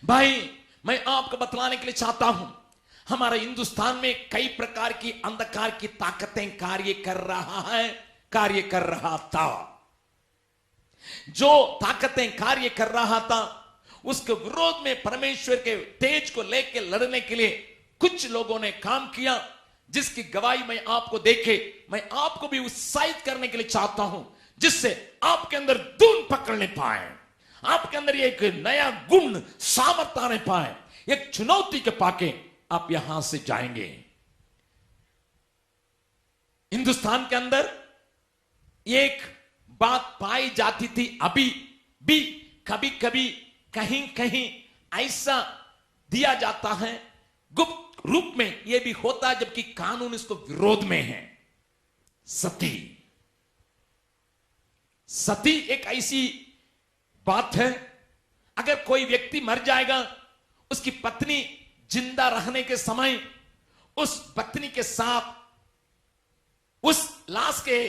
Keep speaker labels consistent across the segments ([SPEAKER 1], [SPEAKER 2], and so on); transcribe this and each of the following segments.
[SPEAKER 1] भाई मैं आपको बतलाने के लिए चाहता हूं, हमारे हिंदुस्तान में कई प्रकार की अंधकार की ताकतें कार्य कर रहा था। जो ताकतें कार्य कर रहा था उसके विरोध में परमेश्वर के तेज को लेकर लड़ने के लिए कुछ लोगों ने काम किया, जिसकी गवाही मैं आपको देके मैं आपको भी उत्साहित करने के लिए चाहता हूं, जिससे आपके अंदर धुन पकड़ने पाए, आपके अंदर एक नया गुण सामर्थ आने पाए, एक चुनौती के पाके आप यहां से जाएंगे। हिंदुस्तान के अंदर एक बात पाई जाती थी, अभी भी कभी कभी कहीं कहीं ऐसा दिया जाता है, गुप्त रूप में यह भी होता है जबकि कानून इसको विरोध में है। सती एक ऐसी बात है, अगर कोई व्यक्ति मर जाएगा, उसकी पत्नी जिंदा रहने के समय उस पत्नी के साथ, उस लाश के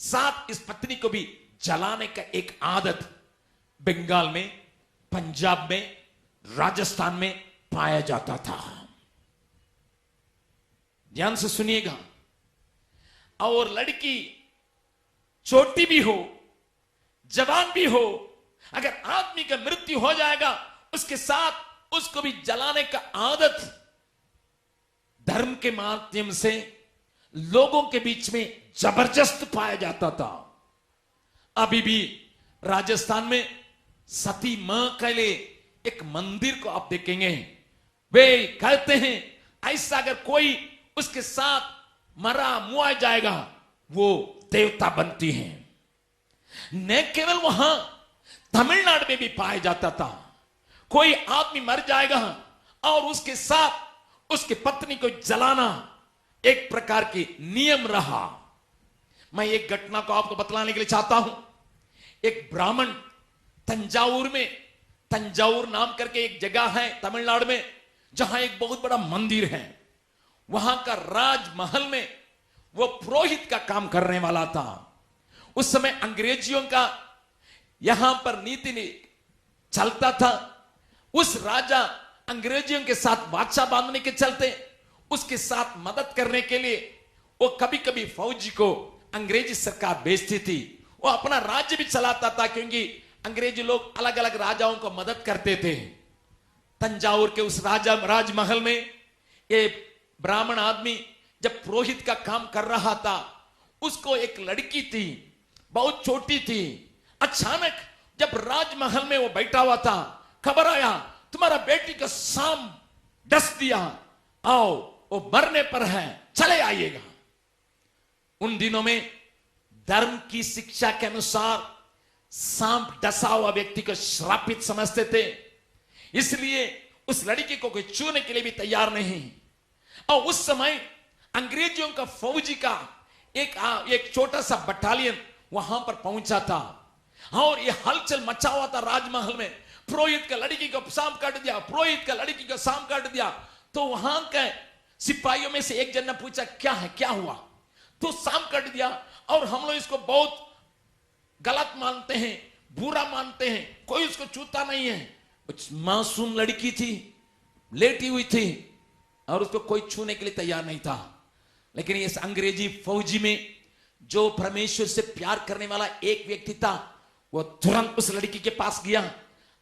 [SPEAKER 1] साथ इस पत्नी को भी जलाने का एक आदत बंगाल में, पंजाब में, राजस्थान में पाया जाता था। ध्यान से सुनिएगा। और लड़की छोटी भी हो, जवान भी हो, अगर आदमी का मृत्यु हो जाएगा, उसके साथ उसको भी जलाने का आदत धर्म के माध्यम से लोगों के बीच में जबरदस्त पाया जाता था। अभी भी राजस्थान में सती मां के लिए एक मंदिर को आप देखेंगे, वे कहते हैं ऐसा अगर कोई उसके साथ मरा मुआ जाएगा, वो देवता बनती हैं। न केवल वहां तमिलनाडु में भी पाया जाता था, कोई आदमी मर जाएगा और उसके साथ उसकी पत्नी को जलाना एक प्रकार की नियम रहा। मैं एक घटना को आपको बतलाने के लिए चाहता हूं। एक ब्राह्मण तंजावुर में, तंजावुर नाम करके एक जगह है तमिलनाडु में, जहां एक बहुत बड़ा मंदिर है। वहां का राजमहल में वो पुरोहित का काम करने वाला था। उस समय अंग्रेजियों का यहां पर नीति चलता था। उस राजा अंग्रेजियों के साथ वाचा बांधने के चलते उसके साथ मदद करने के लिए वो कभी कभी फौजी को अंग्रेजी सरकार भेजती थी। वो अपना राज्य भी चलाता था, क्योंकि अंग्रेजी लोग अलग अलग राजाओं को मदद करते थे। तंजावुर के उस राजमहल में ये ब्राह्मण आदमी जब पुरोहित का काम कर रहा था, उसको एक लड़की थी, बहुत छोटी थी। अचानक जब राजमहल में वो बैठा हुआ था, खबर आया तुम्हारा बेटी का सांप डस दिया, आओ वो मरने पर है, चले आइएगा। उन दिनों में धर्म की शिक्षा के अनुसार सांप डसा हुआ व्यक्ति को श्रापित समझते थे, इसलिए उस लड़की को कोई छूने के लिए भी तैयार नहीं। और उस समय अंग्रेजियों का फौजी का एक छोटा सा बटालियन वहां पर पहुंचा था और ये हलचल मचा हुआ था राजमहल में। पुरोहित का लड़की को सांप काट दिया, पुरोहित का लड़की को सांप काट दिया। तो वहां के सिपाहियों में से एक जन ने पूछा क्या है, क्या हुआ? तो सांप काट दिया और हम लोग इसको बहुत गलत मानते हैं, बुरा मानते हैं, कोई उसको छूता नहीं है। मासूम लड़की थी, लेटी हुई थी और उसको कोई छूने के लिए तैयार नहीं था। लेकिन इस अंग्रेजी फौजी में जो परमेश्वर से प्यार करने वाला एक व्यक्ति था, वो तुरंत उस लड़की के पास गया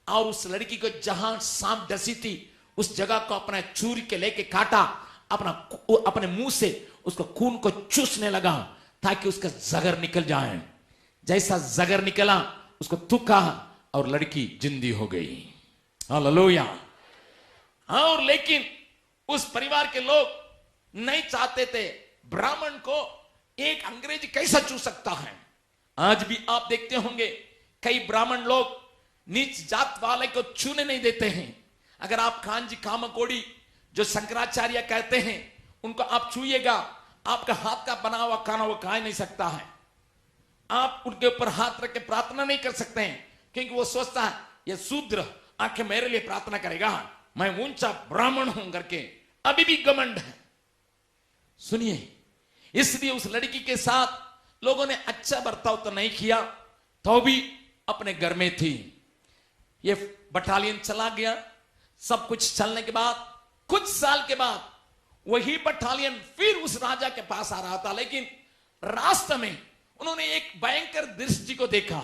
[SPEAKER 1] और उस लड़की को जहां सांप डसी थी उस जगह को अपना छुरी के लेके काटा, अपने मुंह से उसको खून को चूसने लगा ताकि उसका जगर निकल जाए। जैसा जगर निकला उसको थूका और लड़की जिंदी हो गई। हालेलुया। और लेकिन उस परिवार के लोग नहीं चाहते थे, ब्राह्मण को एक अंग्रेजी कैसा छू सकता है। आज भी आप देखते होंगे कई ब्राह्मण लोग नीच जात वाले को छूने नहीं देते हैं। अगर आप कांजी कामकोड़ी जो शंकराचार्य कहते हैं उनको आप छूइएगा, आपका हाथ का बना हुआ खाना वो खा नहीं सकता है। आप उनके ऊपर हाथ रख के प्रार्थना नहीं कर सकते हैं, क्योंकि वो सोचता है ये शूद्र आके मेरे लिए प्रार्थना करेगा, मैं ऊंचा ब्राह्मण हूं करके अभी भी घमंड है। सुनिए, इसलिए उस लड़की के साथ लोगों ने अच्छा बर्ताव तो नहीं किया, तो भी अपने घर में थी। ये बटालियन चला गया, सब कुछ चलने के बाद कुछ साल के बाद वही बटालियन फिर उस राजा के पास आ रहा था, लेकिन रास्ते में उन्होंने एक भयंकर दृष्टि को देखा।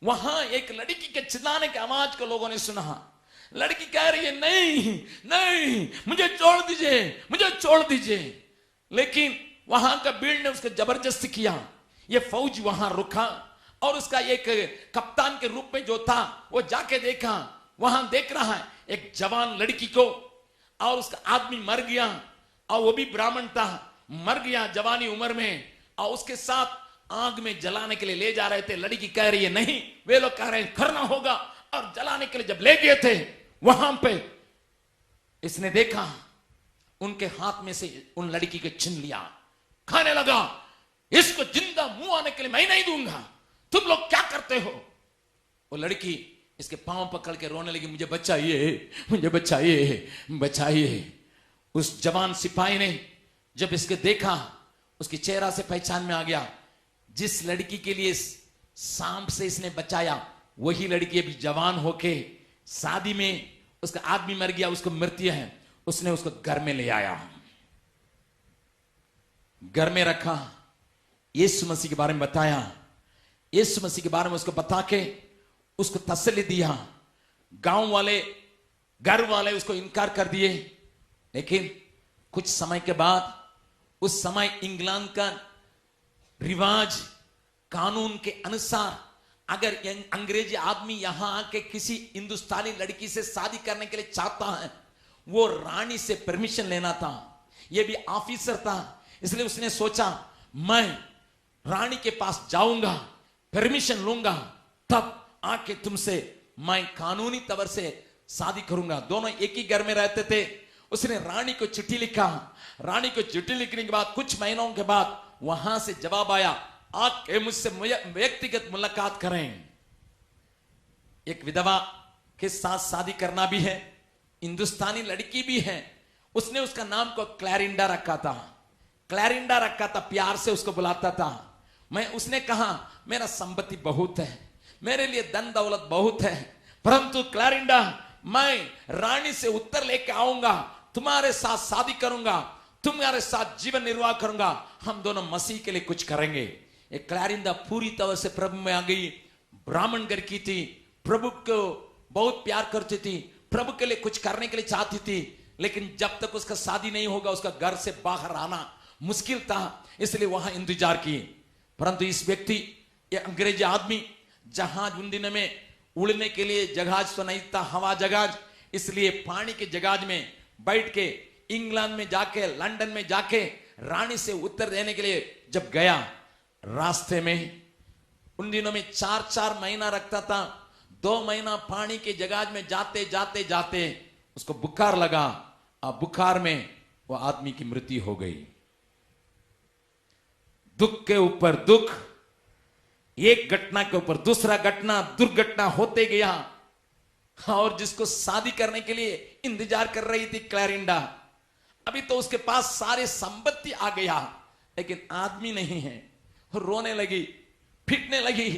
[SPEAKER 1] वहां एक लड़की के चिल्लाने की आवाज को लोगों ने सुना। लड़की कह रही है, नहीं नहीं, मुझे छोड़ दीजिए, मुझे छोड़ दीजिए। लेकिन वहां का भीड़ ने उसको जबरदस्ती किया। ये फौज वहां रुका और उसका एक कप्तान के रूप में जो था वो जाके देखा। वहां देख रहा है एक जवान लड़की को, और उसका आदमी मर गया, और वो भी ब्राह्मण था, मर गया जवानी उम्र में, और उसके साथ आग में जलाने के लिए ले जा रहे थे। लड़की कह रही है नहीं, वे लोग कह रहे हैं करना होगा, और जलाने के लिए जब ले गए थे वहां पे इसने देखा उनके हाथ में से उन लड़की को छीन लिया, खाने लगा। इसको जिंदा मुंह आने के लिए मैं नहीं दूंगा, तुम लोग क्या करते हो। वो लड़की इसके पांव पकड़ के रोने लगी, मुझे बचाइए, मुझे बचाइए, बचाइए। उस जवान सिपाही ने जब इसके देखा, उसके चेहरा से पहचान में आ गया, जिस लड़की के लिए सांप से इसने बचाया वही लड़की अभी जवान होके शादी में उसका आदमी मर गया, उसको मृत्यु है। उसने उसको घर में ले आया, घर में रखा, यीशु मसीह के बारे में बताया, यीशु मसीह के बारे में उसको बता के उसको तसल्ली दिया। गांव वाले, घर वाले उसको इनकार कर दिए। लेकिन कुछ समय के बाद, उस समय इंग्लैंड का रिवाज कानून के अनुसार अगर अंग्रेजी आदमी यहां आके किसी हिंदुस्तानी लड़की से शादी करने के लिए चाहता है, वो रानी से परमिशन लेना था। ये भी ऑफिसर था, इसलिए उसने सोचा मैं रानी के पास जाऊंगा, परमिशन लूंगा, तब आके तुमसे मैं कानूनी तौर से शादी करूंगा। दोनों एक ही घर में रहते थे। उसने रानी को चिट्ठी लिखा। रानी को चिट्ठी लिखने के बाद कुछ महीनों के बाद वहां से जवाब आया, आके मुझसे व्यक्तिगत मुलाकात करें। एक विधवा के साथ शादी करना भी है, हिंदुस्तानी लड़की भी है। उसने उसका नाम को क्लैरिंडा रखा था, क्लैरिंडा रखा था, प्यार से उसको बुलाता था। उसने कहा मेरा संपत्ति बहुत है, मेरे लिए धन दौलत बहुत है, परंतु क्लैरिंडा मैं रानी से उत्तर लेके आऊंगा, तुम्हारे साथ शादी करूंगा, तुम्हारे साथ जीवन निर्वाह करूंगा, हम दोनों मसीह के लिए कुछ करेंगे। एक क्लैरिंडा पूरी तरह से प्रभु में आ गई। ब्राह्मण घर की थी, प्रभु को बहुत प्यार करती थी, प्रभु के लिए कुछ करने के लिए चाहती थी, लेकिन जब तक उसका शादी नहीं होगा उसका घर से बाहर आना मुश्किल था, इसलिए वहां इंतजार किए। परंतु इस व्यक्ति, ये अंग्रेजी आदमी, जहाज उन दिनों में उड़ने के लिए जहाज तो नहीं था, हवा जहाज, इसलिए पानी के जहाज में बैठ के इंग्लैंड में जाके, लंदन में जाके रानी से उत्तर देने के लिए जब गया, रास्ते में उन दिनों में 4-4 महीना रखता था। 2 महीना पानी के जहाज में जाते जाते जाते उसको बुखार लगा, और बुखार में वो आदमी की मृत्यु हो गई। दुख के ऊपर दुख, एक घटना के ऊपर दूसरा घटना, दुर्घटना होते गया। और जिसको शादी करने के लिए इंतजार कर रही थी क्लैरिंडा, अभी तो उसके पास सारे संपत्ति आ गया, लेकिन आदमी नहीं है। रोने लगी, पिटने लगी,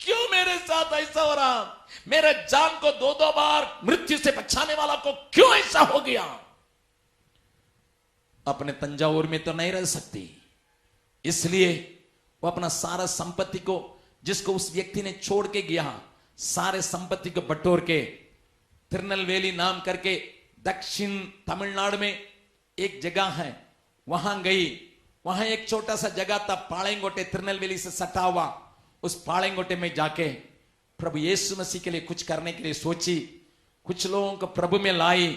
[SPEAKER 1] क्यों मेरे साथ ऐसा हो रहा, मेरे जान को 2-2 बार मृत्यु से बचाने वाला को क्यों ऐसा हो गया। अपने तंजावुर में तो नहीं रह सकती, इसलिए वो अपना सारा संपत्ति को, जिसको उस व्यक्ति ने छोड़ के गया, सारे संपत्ति को बटोर के तिरुनेलवेली नाम करके दक्षिण तमिलनाडु में एक जगह है, वहां गई। वहां एक छोटा सा जगह था, पालेंगोटे, तिरुनेलवेली से सटा हुआ। उस पालेंगोटे में जाके प्रभु यीशु मसीह के लिए कुछ करने के लिए सोची। कुछ लोगों को प्रभु में लाई,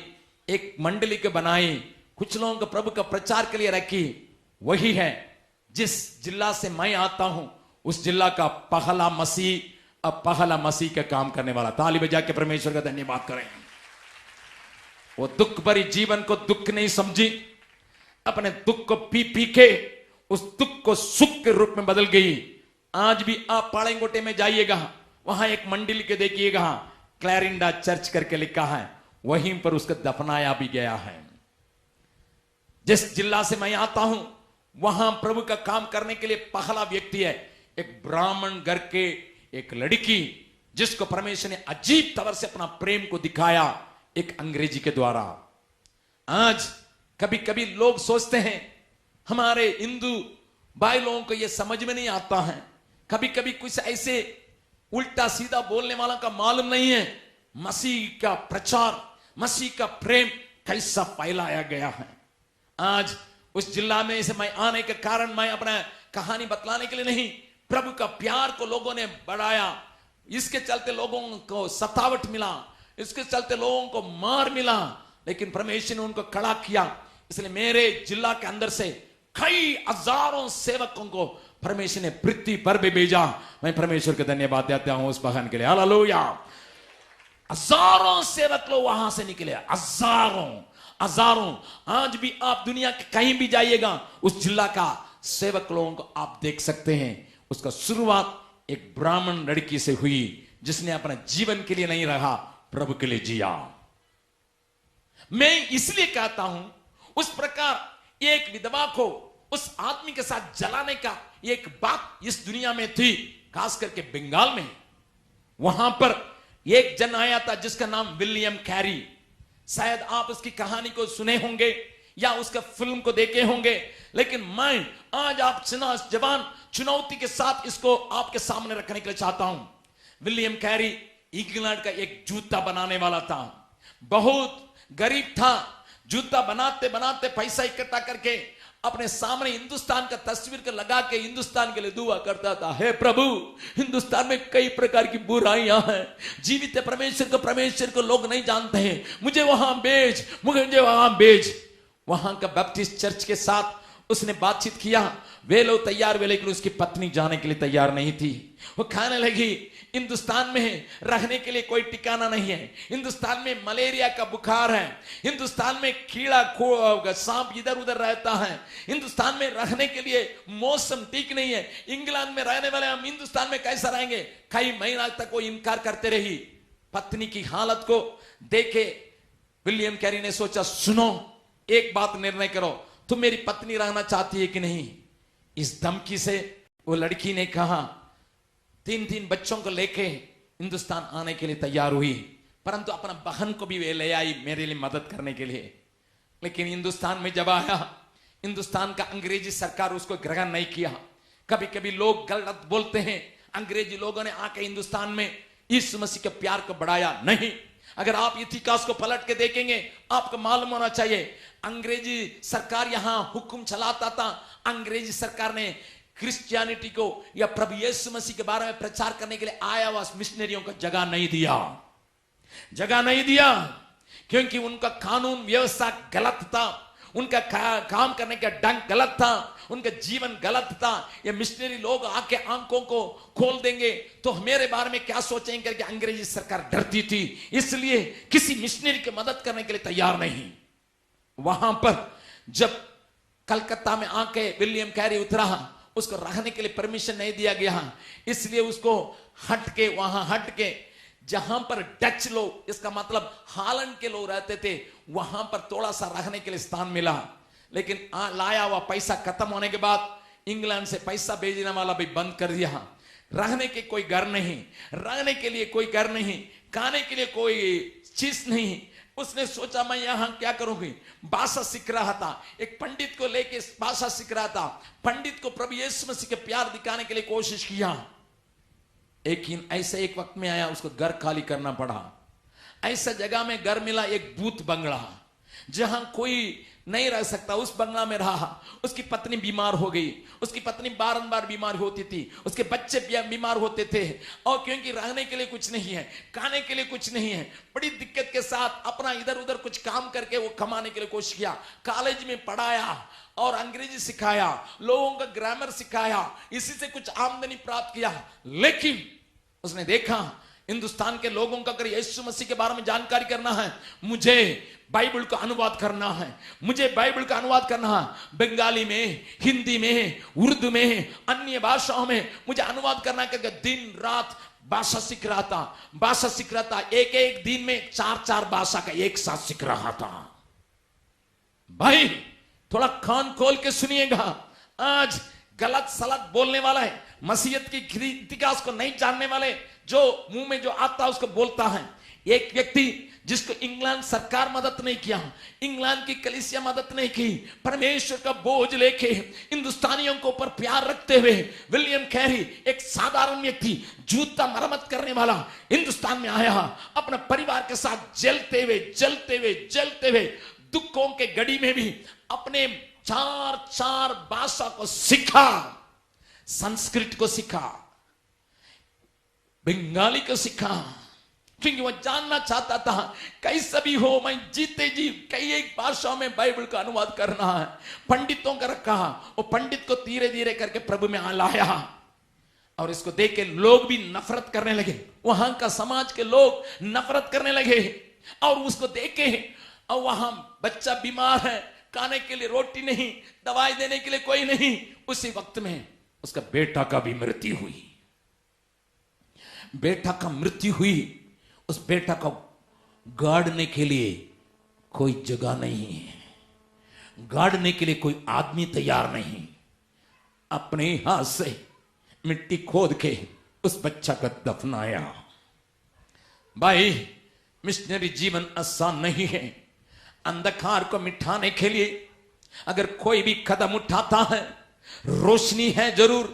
[SPEAKER 1] एक मंडली को बनाई, कुछ लोगों को प्रभु का प्रचार के लिए रखी। वही है जिस जिला से मैं आता हूं, उस जिला का पहला मसीह, अब पहला मसीह का काम करने वाला। ताली बजा के परमेश्वर का धन्यवाद करें। वो दुख भरी जीवन को दुख नहीं समझी, अपने दुख को पी पी के उस दुख को सुख के रूप में बदल गई। आज भी आप पालेंगोटे में जाइएगा, वहां एक मंडली के देखिएगा, क्लैरिंडा चर्च करके लिखा है, वहीं पर उसका दफनाया भी गया है। जिस जिला से मैं आता हूं, वहां प्रभु का काम करने के लिए पहला व्यक्ति है एक ब्राह्मण घर के एक लड़की, जिसको परमेश्वर ने अजीब तौर से अपना प्रेम को दिखाया। एक अंग्रेजी के द्वारा। आज कभी कभी लोग सोचते हैं हमारे हिंदू भाई लोगों को यह समझ में नहीं आता है, कभी कभी कुछ ऐसे उल्टा सीधा बोलने वाला का मालूम नहीं है मसीह का प्रचार, मसीह का प्रेम कैसा फैलाया गया है। आज उस जिला में से मैं आने के कारण मैं अपना कहानी बतलाने के लिए नहीं, प्रभु का प्यार को लोगों ने बढ़ाया, इसके चलते लोगों को सतावट मिला, इसके चलते लोगों को मार मिला, लेकिन परमेश्वर ने उनको खड़ा किया। इसलिए मेरे जिला के अंदर से कई हजारों सेवकों को परमेश्वर ने पृथ्वी पर भी भेजा। मैं परमेश्वर को धन्यवाद देता हूं उस बहन के लिए। हालेलुया। हजारों सेवक लोग वहां से निकले, हजारों। आज भी आप दुनिया के कहीं भी जाइएगा, उस जिला का सेवक लोगों को आप देख सकते हैं। उसका शुरुआत एक ब्राह्मण लड़की से हुई जिसने अपना जीवन के लिए नहीं रहा, प्रभु के लिए जिया। मैं इसलिए कहता हूं उस प्रकार एक विधवा को उस आदमी के साथ जलाने का एक बात इस दुनिया में थी, खास करके बंगाल में। वहां पर एक जन आया था जिसका नाम विलियम कैरी। शायद आप उसकी कहानी को सुने होंगे या उसका फिल्म को देखे होंगे, लेकिन मैं आज आप जवान चुनौती के साथ इसको आपके सामने रखने के लिए चाहता हूं। विलियम कैरी इंग्लैंड का एक जूता बनाने वाला था, बहुत गरीब था। जूता बनाते बनाते पैसा इकट्ठा करके अपने सामने हिंदुस्तान का तस्वीर को लगा के हिंदुस्तान के लिए दुआ करता था, हे प्रभु, हिंदुस्तान में कई प्रकार की बुराइयां हैं, जीवित परमेश्वर को लोग नहीं जानते हैं, मुझे वहां भेज। वहां का बैप्टिस्ट चर्च के साथ उसने बातचीत किया। वे लोग तैयार हुए, लेकिन उसकी पत्नी जाने के लिए तैयार नहीं थी। वो कहने लगी, हिंदुस्तान में रहने के लिए कोई ठिकाना नहीं है, हिंदुस्तान में मलेरिया का बुखार है, हिंदुस्तान में कीड़ा सांप इधर उधर रहता है, हिंदुस्तान में रहने के लिए मौसम ठीक नहीं है, इंग्लैंड में रहने वाले हम हिंदुस्तान में कैसा रहेंगे। कई महीना तक वो इनकार करते रही। पत्नी की हालत को देखे विलियम कैरी ने सोचा, सुनो, एक बात निर्णय करो, तुम मेरी पत्नी रहना चाहती है कि नहीं। इस धमकी से वो लड़की ने कहा, 3 बच्चों को लेके हिंदुस्तान आने के लिए तैयार हुई, परंतु अपना बहन को भी वे ले आई मेरे लिए मदद करने के लिए। लेकिन हिंदुस्तान में जब आया, हिंदुस्तान का अंग्रेजी सरकार उसको ग्रहण नहीं किया। कभी कभी लोग गलत बोलते हैं, अंग्रेजी लोगों ने आके हिंदुस्तान में यीशु मसीह के प्यार को बढ़ाया नहीं। अगर आप इतिहास को पलट के देखेंगे, आपको मालूम होना चाहिए, अंग्रेजी सरकार यहां हुक्म चलाता था। अंग्रेजी सरकार ने क्रिश्चियनिटी को या प्रभु यीशु मसीह के बारे में प्रचार करने के लिए आया हुआ मिशनरियों को जगह नहीं दिया, क्योंकि उनका कानून व्यवस्था गलत था, उनका काम करने का ढंग गलत था, उनका जीवन गलत था। ये मिशनरी लोग आके आंखों को खोल देंगे तो मेरे बारे में क्या सोचेंगे करके अंग्रेजी सरकार डरती थी, इसलिए किसी मिशनरी की मदद करने के लिए तैयार नहीं। वहां पर जब कलकत्ता में आके विलियम कैरी उतरा, उसको रहने के लिए परमिशन नहीं दिया गया, इसलिए उसको वहां हट के जहां पर डच लोग, इसका मतलब हॉलैंड के लोग रहते थे, वहां पर थोड़ा सा रहने के लिए स्थान मिला। लेकिन लाया हुआ पैसा खत्म होने के बाद इंग्लैंड से पैसा भेजने वाला भी बंद कर दिया। रहने के कोई घर नहीं, रहने के लिए कोई घर नहीं, खाने के लिए कोई चीज नहीं। उसने सोचा मैं यहां क्या करूंगी। भाषा सीख रहा था, एक पंडित को लेके भाषा सीख रहा था। पंडित को प्रभु यीशु मसीह के प्यार दिखाने के लिए कोशिश किया, लेकिन ऐसे एक वक्त में आया उसको घर खाली करना पड़ा। ऐसा जगह में घर मिला, एक भूत बंगला, जहां कोई नहीं रह सकता, उस बंगला में रहा। उसकी पत्नी बीमार हो गई, उसकी पत्नी बारंबार बीमार होती थी, उसके बच्चे बीमार होते थे, और क्योंकि रहने के लिए कुछ नहीं है, खाने के लिए कुछ नहीं है, बड़ी दिक्कत के साथ अपना इधर उधर कुछ काम करके वो कमाने के लिए कोशिश किया। कॉलेज में पढ़ाया और अंग्रेजी सिखाया, लोगों का ग्रामर सिखाया, इसी से कुछ आमदनी प्राप्त किया। लेकिन उसने देखा हिंदुस्तान के लोगों का अगर यीशु मसीह के बारे में जानकारी करना है, मुझे बाइबल का अनुवाद करना है, मुझे बाइबल का अनुवाद करना है। बंगाली में, हिंदी में, उर्दू में, अन्य भाषाओं में मुझे अनुवाद करना करके दिन रात भाषा सीख रहा था। एक दिन में 4 भाषा का एक साथ सीख रहा था। भाई थोड़ा कान खोल के सुनिएगा, आज गलत सलत बोलने वाला है, मसीहत की इतिहास को नहीं जानने वाले, जो मुंह में जो आता है उसको बोलता है। एक व्यक्ति जिसको इंग्लैंड सरकार मदद नहीं किया, इंग्लैंड की कलीसिया मदद नहीं की, परमेश्वर का बोझ लेके हिंदुस्तानियों को ऊपर प्यार रखते हुए विलियम कैरी, एक साधारण व्यक्ति, जूता मरम्मत करने वाला, हिंदुस्तान में आया, अपने परिवार के साथ जलते हुए दुखों के घड़ी में भी अपने चार भाषा को सीखा, संस्कृत को सीखा, बंगाली को सीखा, क्योंकि वह जानना चाहता था कैसा भी हो मैं जीते जी कई एक भाषाओं में बाइबल का अनुवाद करना है। पंडितों का रखा, वो पंडित को धीरे धीरे करके प्रभु में लाया, और इसको देख के लोग भी नफरत करने लगे, वहां का समाज के लोग नफरत करने लगे। और उसको देख के, और वहां बच्चा बीमार है, खाने के लिए रोटी नहीं, दवाई देने के लिए कोई नहीं, उसी वक्त में उसका बेटा का भी मृत्यु हुई। बेटा का मृत्यु हुई, उस बेटा को गाड़ने के लिए कोई जगह नहीं है, गाड़ने के लिए कोई आदमी तैयार नहीं। अपने हाथ से मिट्टी खोद के उस बच्चा का दफनाया। भाई, मिशनरी जीवन आसान नहीं है। अंधकार को मिटाने के लिए अगर कोई भी कदम उठाता है, रोशनी है जरूर,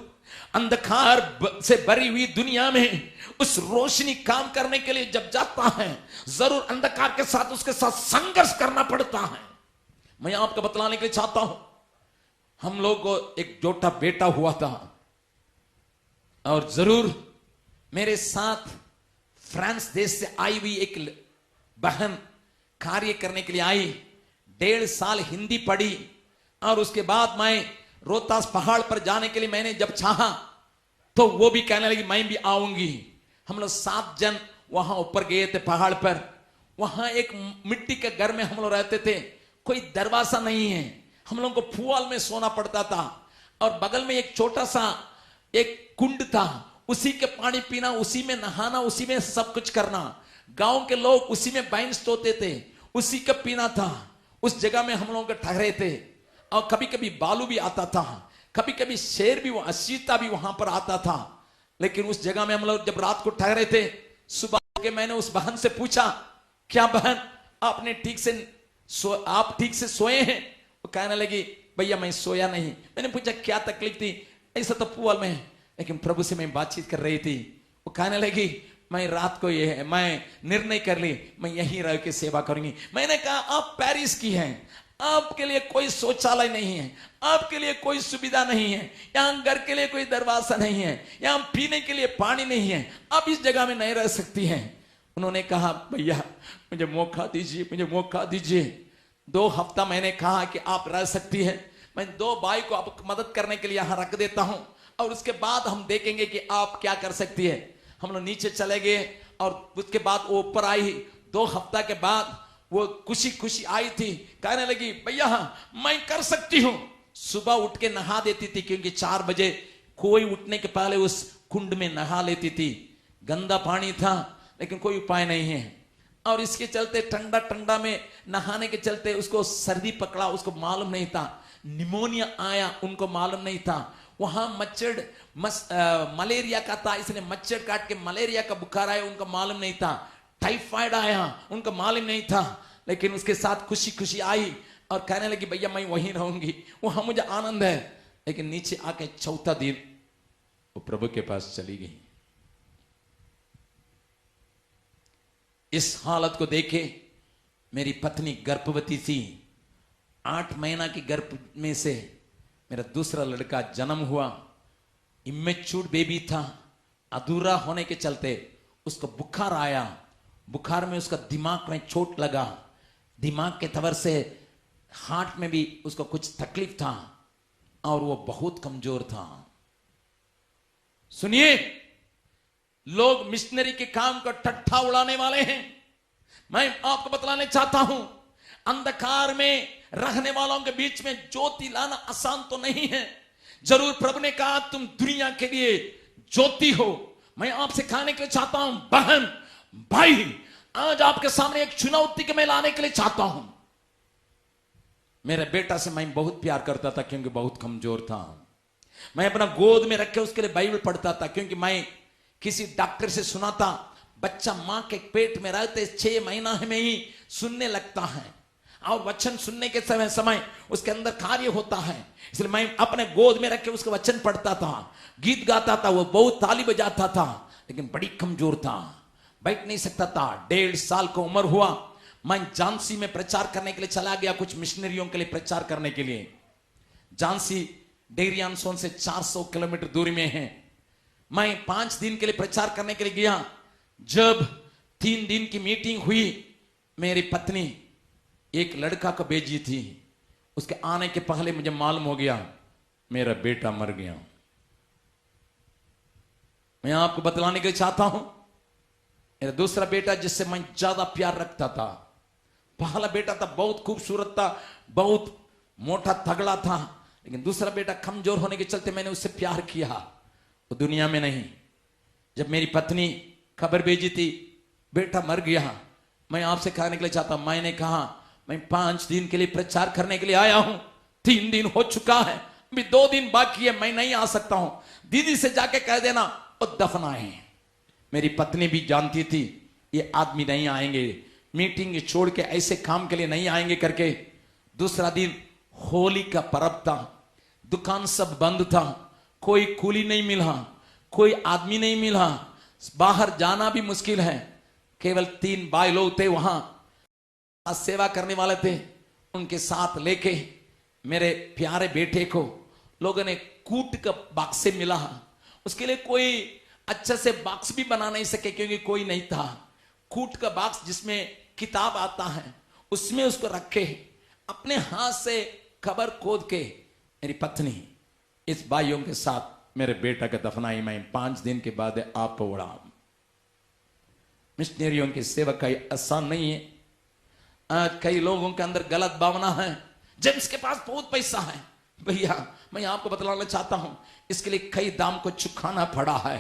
[SPEAKER 1] अंधकार से भरी हुई दुनिया में उस रोशनी काम करने के लिए जब जाता है, जरूर अंधकार के साथ उसके साथ संघर्ष करना पड़ता है। मैं आपको बतलाने के लिए चाहता हूं, हम लोग को एक छोटा बेटा हुआ था, और जरूर मेरे साथ फ्रांस देश से आई हुई एक बहन कार्य करने के लिए आई, 1.5 साल हिंदी पढ़ी, और उसके बाद मैं रोहतास पहाड़ पर जाने के लिए मैंने जब चाहा तो वो भी कहने लगी मैं भी आऊंगी। हम लोग 7 जन वहां ऊपर गए थे पहाड़ पर। वहां एक मिट्टी के घर में हम लोग रहते थे, कोई दरवाजा नहीं है, हम लोग को पुआल में सोना पड़ता था, और बगल में एक छोटा सा एक कुंड था, उसी के पानी पीना, उसी में नहाना, उसी में सब कुछ करना। गांव के लोग उसी में भैंस धोते थे, उसी का पीना था। उस जगह में हम लोग ठहरे थे, और कभी कभी बालू भी आता था, कभी कभी शेर भी, चीता भी वहां पर आता था। लेकिन उस जगह में हम लोग जब रात को ठहरे थे, सुबह के मैंने उस बहन से पूछा, क्या बहन आपने आप ठीक से सोए हैं? वो कहने लगी, भैया मैं सोया नहीं। मैंने पूछा क्या तकलीफ थी? ऐसा तो पुआल में, लेकिन प्रभु से मैं बातचीत कर रही थी। वो कहने लगी, मैं रात को मैं निर्णय कर ली, मैं यहीं रह के सेवा करूंगी। मैंने कहा आप पेरिस की हैं, आपके लिए कोई शौचालय नहीं है, आपके लिए कोई सुविधा नहीं है, यहां घर के लिए कोई दरवाजा नहीं है, यहां पीने के लिए पानी नहीं है, आप इस जगह में नहीं रह सकती हैं। उन्होंने कहा भैया मुझे मौका दीजिए, मुझे मौका दीजिए। 2 हफ्ता मैंने कहा कि आप रह सकती हैं, मैं 2 भाई को आपको मदद करने के लिए यहां रख देता हूं, और उसके बाद हम देखेंगे कि आप क्या कर सकती है। हम लोग नीचे चले गए, और उसके बाद वो ऊपर आई। 2 हफ्ता के बाद वो खुशी खुशी आई थी, कहने लगी भैया मैं कर सकती हूं। सुबह उठ के नहा देती थी, क्योंकि 4 बजे कोई उठने के पहले उस कुंड में नहा लेती थी। गंदा पानी था, लेकिन कोई उपाय नहीं है। और इसके चलते ठंडा ठंडा में नहाने के चलते उसको सर्दी पकड़ा, उसको मालूम नहीं था। निमोनिया आया, उनको मालूम नहीं था। वहां मलेरिया का था, इसने मच्छर काट के मलेरिया का बुखार आया, उनको मालूम नहीं था। टाइफाइड आया, उनको मालूम नहीं था। लेकिन उसके साथ खुशी खुशी आई, और कहने लगी भैया मैं वहीं रहूंगी, वहां मुझे आनंद है। लेकिन नीचे आके 4था दिन वो प्रभु के पास चली गई। इस हालत को देखे मेरी पत्नी गर्भवती थी। 8 महीना की गर्भ में से मेरा दूसरा लड़का जन्म हुआ। इमेच्योर बेबी था, अधूरा होने के चलते उसको बुखार आया। बुखार में उसका दिमाग में चोट लगा, दिमाग के तवर से हार्ट में भी उसको कुछ तकलीफ था, और वो बहुत कमजोर था। सुनिए, लोग मिशनरी के काम को ठट्ठा उड़ाने वाले हैं। मैं आपको बतलाने चाहता हूं, अंधकार में रहने वालों के बीच में ज्योति लाना आसान तो नहीं है। जरूर प्रभु ने कहा तुम दुनिया के लिए ज्योति हो। मैं आपसे कहने के लिए चाहता हूं, बहन भाई, आज आपके सामने एक चुनौती के मैं लाने के लिए चाहता हूं। मेरे बेटा से मैं बहुत प्यार करता था, क्योंकि बहुत कमजोर था। मैं अपना गोद में रख के उसके लिए बाइबल पढ़ता था, क्योंकि मैं किसी डॉक्टर से सुना था बच्चा मां के पेट में रहते 6 महीना में ही सुनने लगता है और वचन सुनने के समय उसके अंदर कार्य होता है। इसलिए मैं अपने गोद में रख के उसका वचन पढ़ता था, गीत गाता था, वो बहुत ताली बजाता था, लेकिन बड़ी कमजोर था, बैठ नहीं सकता था। 1.5 साल की उम्र हुआ, मैं झांसी में प्रचार करने के लिए चला गया, कुछ मिशनरियों के लिए प्रचार करने के लिए। झांसी डेरियानसोन से 400 किलोमीटर दूरी में है। मैं 5 दिन के लिए प्रचार करने के लिए गया। जब 3 दिन की मीटिंग हुई, मेरी पत्नी एक लड़का को भेजी थी, उसके आने के पहले मुझे मालूम हो गया मेरा बेटा मर गया। मैं आपको बतलाने के लिए चाहता हूं, मेरा दूसरा बेटा जिससे मैं ज्यादा प्यार रखता था, पहला बेटा था बहुत खूबसूरत था, बहुत मोटा तगड़ा था, लेकिन दूसरा बेटा कमजोर होने के चलते मैंने उससे प्यार किया, वो दुनिया में नहीं। जब मेरी पत्नी खबर भेजी थी बेटा मर गया, मैं आपसे कहने के लिए चाहता हूं, मैंने कहा मैं 5 दिन के लिए प्रचार करने के लिए आया हूं, 3 दिन हो चुका है, अभी 2 दिन बाकी है, मैं नहीं आ सकता हूं, दीदी से जाके कह देना वो दफनाए। मेरी पत्नी भी जानती थी ये आदमी नहीं आएंगे, मीटिंग छोड़ के ऐसे काम के लिए नहीं आएंगे करके। दूसरा दिन होली का पर्व था, दुकान सब बंद था, कोई कूली नहीं मिला, कोई आदमी नहीं मिला, बाहर जाना भी मुश्किल है। केवल 3 भाई लोग थे वहां, सेवा करने वाले थे, उनके साथ लेके मेरे प्यारे बेटे को लोगों ने कूट का बॉक्स से मिला। उसके लिए कोई अच्छे से बॉक्स भी बना नहीं सके क्योंकि कोई नहीं था। कूट का बॉक्स जिसमें किताब आता है, उसमें उसको रखे, अपने हाथ से कबर खोद के मेरी पत्नी इस भाइयों के साथ मेरे बेटा का दफनाई। मैं 5 दिन के बाद आप उड़ा। मिशनरियों की सेवा का आसान नहीं है। आज कई लोगों के अंदर गलत भावना है, जेम्स के पास बहुत पैसा है। भैया मैं आपको बतलाना चाहता हूं, इसके लिए कई दाम को चुकाना पड़ा है,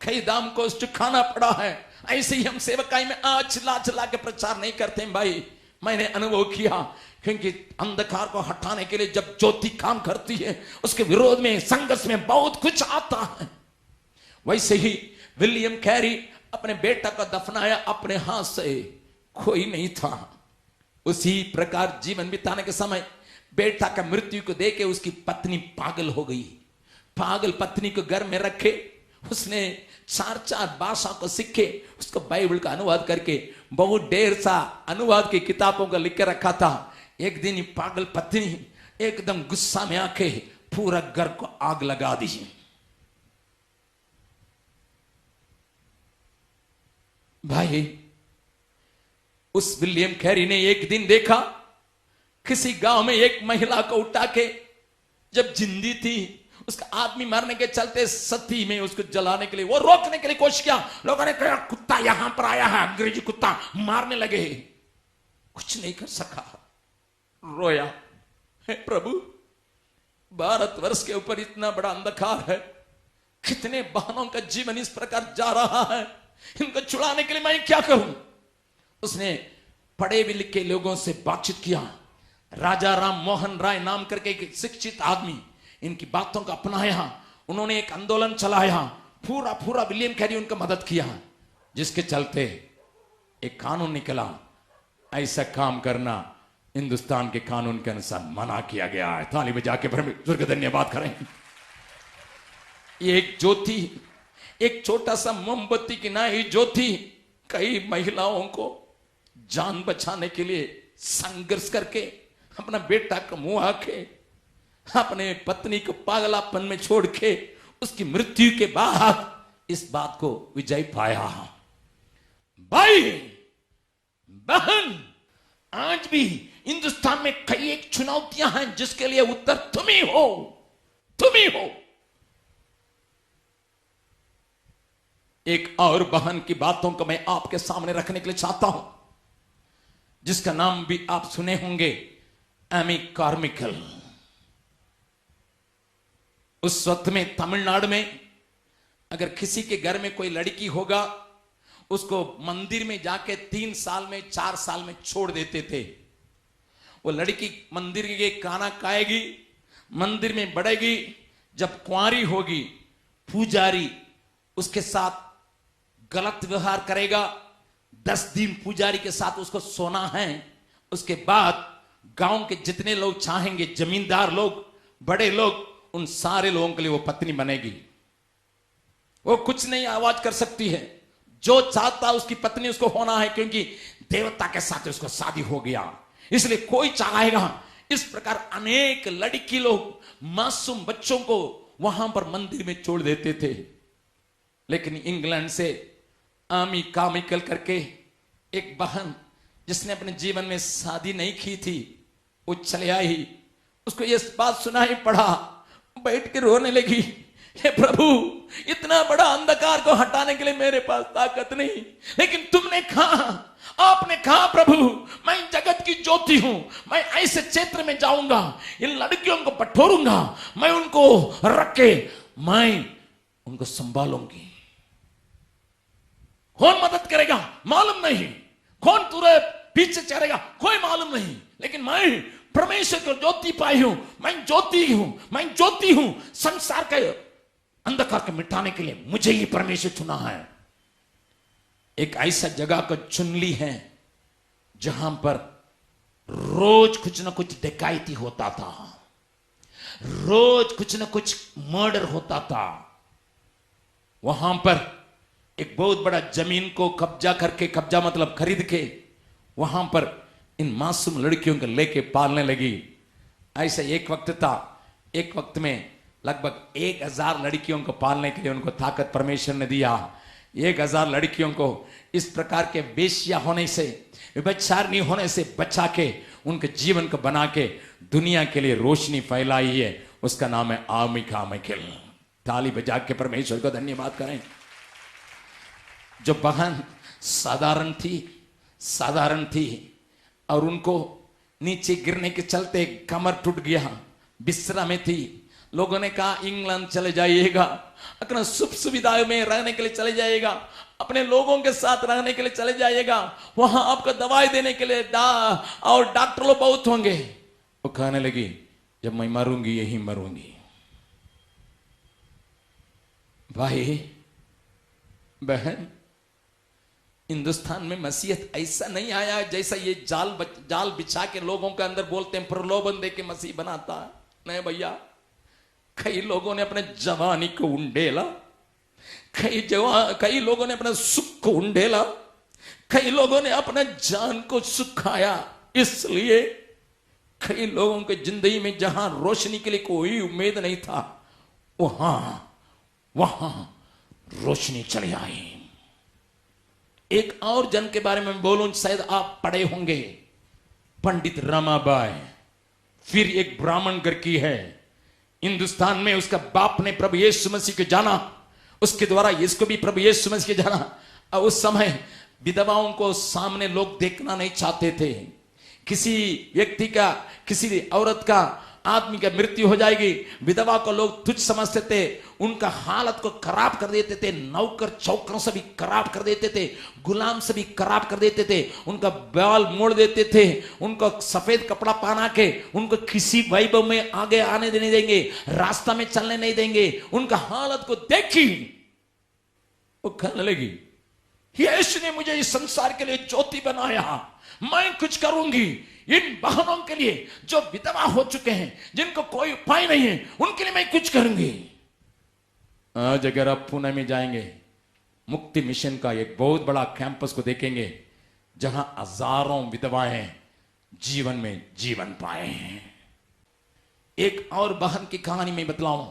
[SPEAKER 1] कई दाम को चुकाना पड़ा है। ऐसे ही हम सेवकाई में आज चिल्ला चिल्ला के प्रचार नहीं करते हैं भाई। मैंने अनुभव किया, क्योंकि अंधकार को हटाने के लिए जब ज्योति काम करती है, उसके विरोध में संघर्ष में बहुत कुछ आता है। वैसे ही विलियम कैरी अपने बेटा को दफनाया अपने हाथ से, कोई नहीं था। उसी प्रकार जीवन बिताने के समय बेटा का मृत्यु को देखे उसकी पत्नी पागल हो गई। पागल पत्नी को घर में रखे, उसने 4 भाषा को सीखे, उसको बाइबल का अनुवाद करके बहुत ढेर सा अनुवाद की किताबों को लिख के रखा था। एक दिन पागल पत्नी एकदम गुस्सा में आके पूरा घर को आग लगा दी। भाई उस विलियम कैरी ने एक दिन देखा, किसी गांव में एक महिला को उठा के, जब जिंदी थी उसका आदमी मरने के चलते सती में उसको जलाने के लिए, वो रोकने के लिए कोशिश किया। लोगों ने कहा कुत्ता यहां पर आया है, अंग्रेजी कुत्ता, मारने लगे। कुछ नहीं कर सका, रोया, हे प्रभु भारतवर्ष के ऊपर इतना बड़ा अंधकार है, कितने बहनों का जीवन इस प्रकार जा रहा है, इनको छुड़ाने के लिए मैं क्या करूं। उसने पढ़े भी लिखे लोगों से बातचीत किया। राजा राम मोहन राय नाम करके एक शिक्षित आदमी इनकी बातों को अपनाया। उन्होंने एक आंदोलन चलाया, पूरा विलियम कैरी उनका मदद किया, जिसके चलते एक कानून निकला, ऐसा काम करना हिंदुस्तान के कानून के अनुसार मना किया गया है। ताली बजा के परमेश्वर का धन्यवाद करें। ये एक ज्योति, एक छोटा सा मोमबत्ती की नई ज्योति कई महिलाओं को जान बचाने के लिए संघर्ष करके, अपना बेटा को मुंह आके, अपने पत्नी को पागलापन में छोड़ के, उसकी मृत्यु के बाद इस बात को विजय पाया। भाई बहन, आज भी हिंदुस्तान में कई एक चुनौतियां हैं जिसके लिए उत्तर तुम ही हो, तुम ही हो। एक और बहन की बातों को मैं आपके सामने रखने के लिए चाहता हूं, जिसका नाम भी आप सुने होंगे, एमी कार्मिकल। उस वक्त में तमिलनाडु में अगर किसी के घर में कोई लड़की होगा, उसको मंदिर में जाके 3 साल में 4 साल में छोड़ देते थे। वो लड़की मंदिर के खाना खाएगी, मंदिर में बढ़ेगी, जब कुंवारी होगी पुजारी उसके साथ गलत व्यवहार करेगा, 10 दिन पुजारी के साथ उसको सोना है, उसके बाद गांव के जितने लोग चाहेंगे, जमींदार लोग, बड़े लोग, उन सारे लोगों के लिए वो पत्नी बनेगी। वो कुछ नहीं आवाज कर सकती है, जो चाहता उसकी पत्नी उसको होना है, क्योंकि देवता के साथ उसको शादी हो गया, इसलिए कोई चाहेगा। इस प्रकार अनेक लड़की लोग मासूम बच्चों को वहां पर मंदिर में छोड़ देते थे। लेकिन इंग्लैंड से आमी कामिकल करके एक बहन, जिसने अपने जीवन में शादी नहीं की थी, वो चले आई, उसको ये बात सुनाई पड़ा, बैठ के रोने लगी, हे प्रभु, इतना बड़ा अंधकार को हटाने के लिए मेरे पास ताकत नहीं, लेकिन तुमने कहा, आपने कहा प्रभु, मैं जगत की ज्योति हूं, मैं ऐसे क्षेत्र में जाऊंगा, इन लड़कियों को बटोरूंगा, मैं उनको रख के मैं उनको संभालूंगी। कौन मदद करेगा मालूम नहीं, कौन तुरे पीछे चलेगा कोई मालूम नहीं, लेकिन मैं परमेश्वर को ज्योति पाई हूं, मैं ज्योति हूं, मैं ज्योति हूं। संसार के अंधकार को मिटाने के लिए मुझे ही परमेश्वर चुना है। एक ऐसा जगह को चुन ली है जहां पर रोज कुछ ना कुछ डकैती होता था, रोज कुछ ना कुछ मर्डर होता था। वहां पर एक बहुत बड़ा जमीन को कब्जा करके, कब्जा मतलब खरीद के, वहां पर इन मासूम लड़कियों को लेके पालने लगी। ऐसा एक वक्त था, एक वक्त में लगभग 1000 लड़कियों को पालने के लिए उनको ताकत परमेश्वर ने दिया। 1000 लड़कियों को इस प्रकार के वेश्या होने से, व्यभिचारिणी होने से बचा के, उनके जीवन को बना के दुनिया के लिए रोशनी फैलाई है। उसका नाम है आमी कामिकल। ताली बजा के परमेश्वर को धन्यवाद करें। जो बहन साधारण थी और उनको नीचे गिरने के चलते कमर टूट गया, बिस्तरा में थी। लोगों ने कहा इंग्लैंड चले जाइएगा, अपना सुख सुविधाओं में रहने के लिए चले जाइएगा, अपने लोगों के साथ रहने के लिए चले जाइएगा, वहां आपको दवाई देने के लिए और डॉक्टर लोग बहुत होंगे। वो कहने लगी जब मैं मरूंगी यही मरूंगी। भाई बहन, हिंदुस्तान में मसीहत ऐसा नहीं आया जैसा ये जाल बिछा के लोगों के अंदर बोलते हैं, प्रलोभन दे के मसीह बनाता है। नहीं भैया, कई लोगों ने अपने जवानी को उंडेला, कई लोगों ने अपने सुख को उंडेला, कई लोगों ने अपने जान को सुखाया। इसलिए कई लोगों के जिंदगी में जहां रोशनी के लिए कोई उम्मीद नहीं था, वहां रोशनी चली आई। एक और जन के बारे में बोलूं, शायद आप पढ़े होंगे, पंडित रमाबाई। फिर एक ब्राह्मण घर की है हिंदुस्तान में। उसका बाप ने प्रभु यीशु मसीह को जाना, उसके द्वारा इसको भी प्रभु यीशु मसीह को जाना। और उस समय विधवाओं को सामने लोग देखना नहीं चाहते थे। किसी व्यक्ति का, किसी औरत का, आदमी का मृत्यु हो जाएगी, विधवा को लोग तुच्छ समझते थे, उनका हालत को खराब कर देते थे, नौकर चौकरों से भी खराब कर देते थे, गुलाम से भी खराब कर देते थे, उनका बाल मोड़ देते थे, उनको सफेद कपड़ा पहना के उनको किसी वैभव में आगे आने नहीं देंगे, रास्ता में चलने नहीं देंगे। उनका हालत को देखी वो कहने लगी, यीशु ने मुझे इस संसार के लिए ज्योति बनाया, मैं कुछ करूंगी इन बहनों के लिए जो विधवा हो चुके हैं, जिनको कोई उपाय नहीं है, उनके लिए मैं कुछ करूंगी। आज अगर आप पुणे में जाएंगे, मुक्ति मिशन का एक बहुत बड़ा कैंपस को देखेंगे, जहां हजारों विधवाएं जीवन में जीवन पाए हैं। एक और बहन की कहानी में बतलाऊं।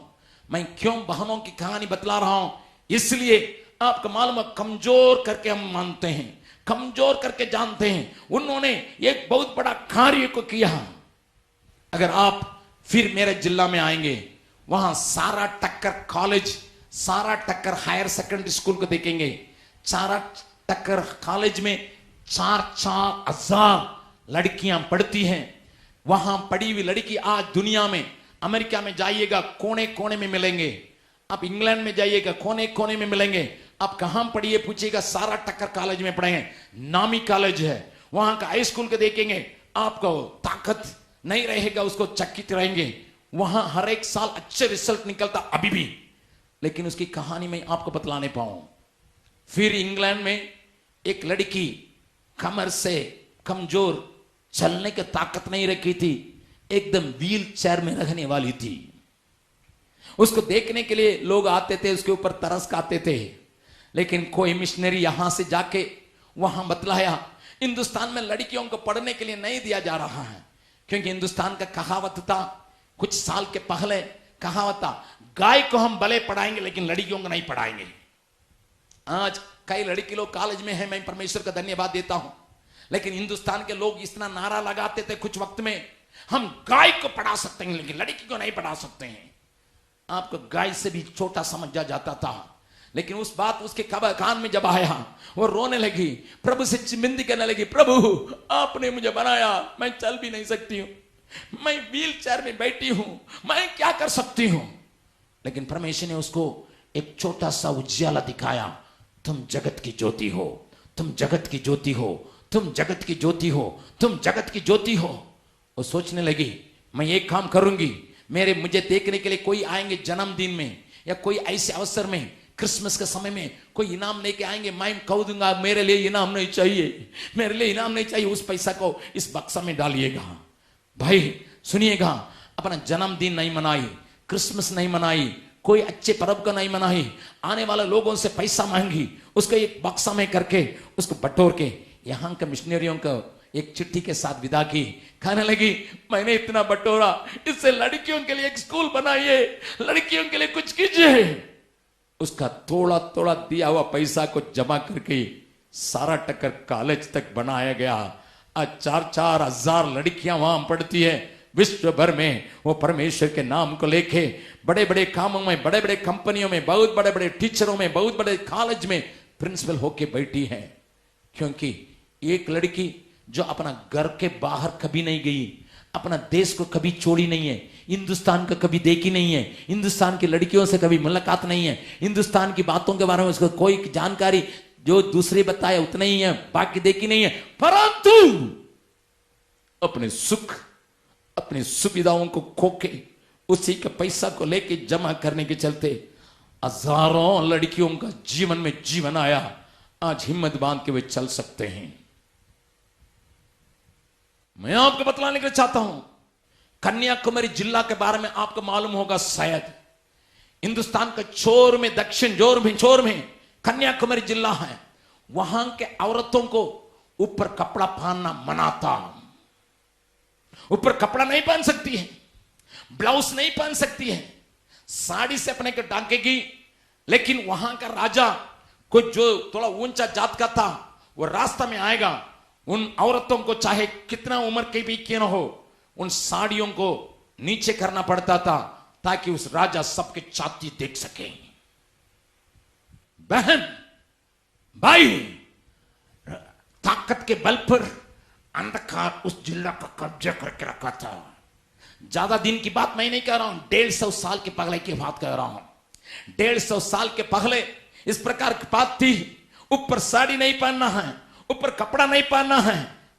[SPEAKER 1] मैं क्यों बहनों की कहानी बतला रहा हूं, इसलिए आपको मालूम है, कमजोर करके हम मानते हैं, कमजोर करके जानते हैं। उन्होंने एक बहुत बड़ा कार्य को किया। अगर आप फिर मेरे जिला में आएंगे, वहां सारा टक्कर कॉलेज, सारा टक्कर हायर सेकेंडरी स्कूल को देखेंगे। सारा टक्कर कॉलेज में 4-4 हजार लड़कियां पढ़ती हैं। वहां पढ़ी हुई लड़की आज दुनिया में, अमेरिका में जाइएगा कोने कोने में मिलेंगे, आप इंग्लैंड में जाइएगा कोने कोने में मिलेंगे। आप कहां पढ़िए पूछिएगा, सारा टक्कर कॉलेज में पढ़े हैं, नामी कॉलेज है। वहां का हाई स्कूल को देखेंगे, आपको ताकत नहीं रहेगा, उसको चकित रहेंगे। वहां हर एक साल अच्छे रिजल्ट निकलता अभी भी। लेकिन उसकी कहानी में आपको बतलाने पाऊं। फिर इंग्लैंड में एक लड़की कमर से कमजोर, चलने की ताकत नहीं रखी थी, एकदम व्हील चेयर में रहने वाली थी। उसको देखने के लिए लोग आते थे, उसके ऊपर तरस खाते थे। लेकिन कोई मिशनरी यहां से जाके वहां बतलाया, हिंदुस्तान में लड़कियों को पढ़ने के लिए नहीं दिया जा रहा है, क्योंकि हिंदुस्तान का कहावत था, कुछ साल के पहले कहावत था, गाय को हम भले पढ़ाएंगे लेकिन लड़कियों को नहीं पढ़ाएंगे। आज कई लड़की लोग कॉलेज में है, मैं परमेश्वर का धन्यवाद देता हूं। लेकिन हिंदुस्तान के लोग इतना नारा लगाते थे कुछ वक्त में, हम गाय को पढ़ा सकते हैं लेकिन लड़की को नहीं पढ़ा सकते हैं। आपको गाय से भी छोटा समझा जाता था। लेकिन उस बात उसके कान में जब आया, वो रोने लगी, प्रभु से चिमिंदी करने लगी, प्रभु आपने मुझे बनाया, मैं चल भी नहीं सकती हूं, मैं व्हील चेयर में बैठी हूं, मैं क्या कर सकती हूं। लेकिन परमेश्वर ने उसको एक छोटा सा उज्याला दिखाया, तुम जगत की ज्योति हो, तुम जगत की ज्योति हो, तुम जगत की ज्योति हो, तुम जगत की ज्योति हो। वो सोचने लगी, मैं एक काम करूंगी, मुझे देखने के लिए कोई आएंगे जन्मदिन में या कोई ऐसे अवसर में, क्रिसमस के समय में कोई इनाम लेके आएंगे, मैं कह दूंगा मेरे लिए इनाम नहीं चाहिए, मेरे लिए इनाम नहीं चाहिए, उस पैसा को इस बक्सा में डालिएगा। भाई सुनिएगा, अपना जन्मदिन नहीं मनाई, क्रिसमस नहीं मनाई, कोई अच्छे पर्व का नहीं मनाई, आने वाले लोगों से पैसा मांगी, उसको एक बक्सा में करके उसको बटोर के यहां के मिशनरियों को एक चिट्ठी के साथ विदा की। कहने लगी, मैंने इतना बटोरा, इससे लड़कियों के लिए एक स्कूल बनाइए, लड़कियों के लिए कुछ कीजिए। उसका थोड़ा थोड़ा दिया हुआ पैसा को जमा करके सारा टक्कर कॉलेज तक बनाया गया। आज 4-4 हजार लड़कियां वहां पढ़ती है विश्व भर में। वो परमेश्वर के नाम को लेके बड़े बड़े कामों में, बड़े बड़े कंपनियों में, बहुत बड़े बड़े टीचरों में, बहुत बड़े कॉलेज में प्रिंसिपल होके बैठी है। क्योंकि एक लड़की जो अपना घर के बाहर कभी नहीं गई, अपना देश को कभी छोड़ी नहीं है, हिंदुस्तान को कभी देखी नहीं है, हिंदुस्तान की लड़कियों से कभी मुलाकात नहीं है, हिंदुस्तान की बातों के बारे में उसको कोई जानकारी जो दूसरे बताए उतना ही है, बाकी देखी नहीं है। परंतु अपने सुख, अपनी सुविधाओं को खोके उसी के पैसा को लेके जमा करने के चलते हजारों लड़कियों का जीवन में जीवन आया। आज हिम्मत बांध के वे चल सकते हैं। मैं आपको बतलाने के लिए चाहता हूं, कन्याकुमारी जिला के बारे में आपको मालूम होगा शायद, हिंदुस्तान का छोर में, दक्षिण छोर में कन्याकुमारी जिला है। वहां के औरतों को ऊपर कपड़ा पहनना मना था। ऊपर कपड़ा नहीं पहन सकती है, ब्लाउज नहीं पहन सकती है, साड़ी से अपने को ढांकेगी। लेकिन वहां का राजा को जो थोड़ा ऊंचा जात का था, वो रास्ता में आएगा, उन औरतों को चाहे कितना उम्र के भी क्यों न हो, उन साड़ियों को नीचे करना पड़ता था ताकि उस राजा सबके छाती देख सके। बहन भाई, ताकत के बल पर अंधकार उस जिला का कब्जा करके रखा था। ज्यादा दिन की बात मैं नहीं कह रहा हूं, 150 साल के पहले की बात कह रहा हूं। 150 साल के पहले इस प्रकार की बात थी, ऊपर साड़ी नहीं पहनना है, ऊपर कपड़ा नहीं पहनना है,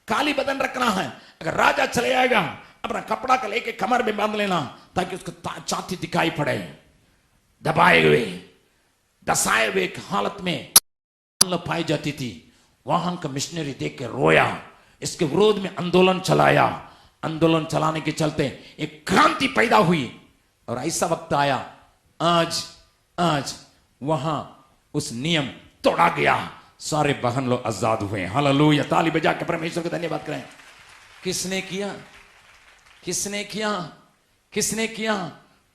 [SPEAKER 1] काली बदन रखना है। अगर राजा चले आएगा, अपना कपड़ा का लेके कमर में बांध लेना ताकि उसको छाती दिखाई पड़े। दबाए हुए, दसाए हुए हालत में पाई जाती थी। वहां का मिशनरी देख के रोया, इसके विरोध में आंदोलन चलाया। आंदोलन चलाने के चलते एक क्रांति पैदा हुई और ऐसा वक्त आया, आज वहां उस नियम तोड़ा गया, सारे बहन लोग आजाद हुए। हालेलुया, ताली बजा के परमेश्वर का धन्यवाद करें। किसने किया? किसने किया? किसने किया?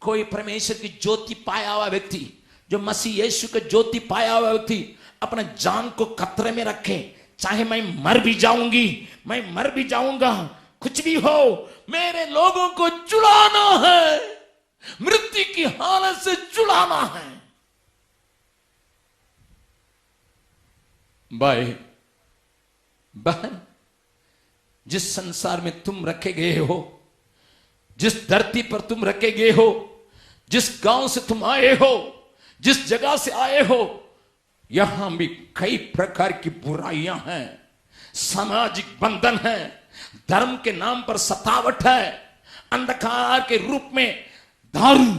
[SPEAKER 1] कोई परमेश्वर की ज्योति पाया हुआ व्यक्ति, जो मसीह यीशु का ज्योति पाया हुआ व्यक्ति अपना जान को खतरे में रखे। चाहे मैं मर भी जाऊंगी, मैं मर भी जाऊंगा, कुछ भी हो, मेरे लोगों को छुड़ाना है, मृत्यु की हालत से छुड़ाना है। भाई बहन, जिस संसार में तुम रखे गए हो, जिस धरती पर तुम रखे गए हो, जिस गांव से तुम आए हो, जिस जगह से आए हो, यहां भी कई प्रकार की बुराइयां हैं, सामाजिक बंधन है, धर्म के नाम पर सतावट है, अंधकार के रूप में दारू,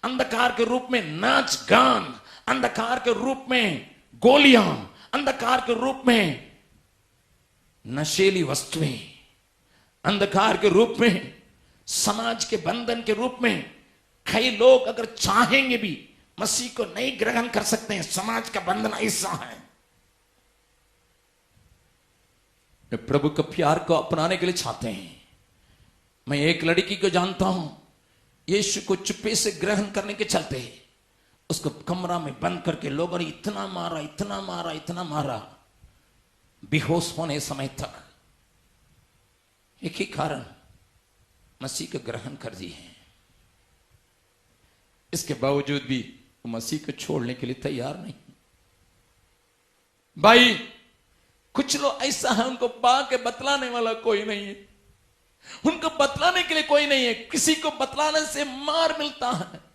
[SPEAKER 1] अंधकार के रूप में नाच गान, अंधकार के रूप में गोलियां, अंधकार के रूप में नशीली वस्तुएं, अंधकार के रूप में समाज के बंधन के रूप में कई लोग अगर चाहेंगे भी मसीह को नहीं ग्रहण कर सकते हैं। समाज का बंधन ऐसा है। प्रभु के प्यार को अपनाने के लिए चाहते हैं। मैं एक लड़की को जानता हूं, यीशु को चुप्पे से ग्रहण करने के चलते उसको कमरा में बंद करके लोगों ने इतना मारा, इतना मारा, इतना मारा, बेहोश होने समय तक। एक ही कारण, मसीह को ग्रहण कर दी है। इसके बावजूद भी वो मसीह को छोड़ने के लिए तैयार नहीं। भाई, कुछ लोग ऐसा है, उनको पा के बतलाने वाला कोई नहीं है, उनको बतलाने के लिए कोई नहीं है। किसी को बतलाने से मार मिलता है,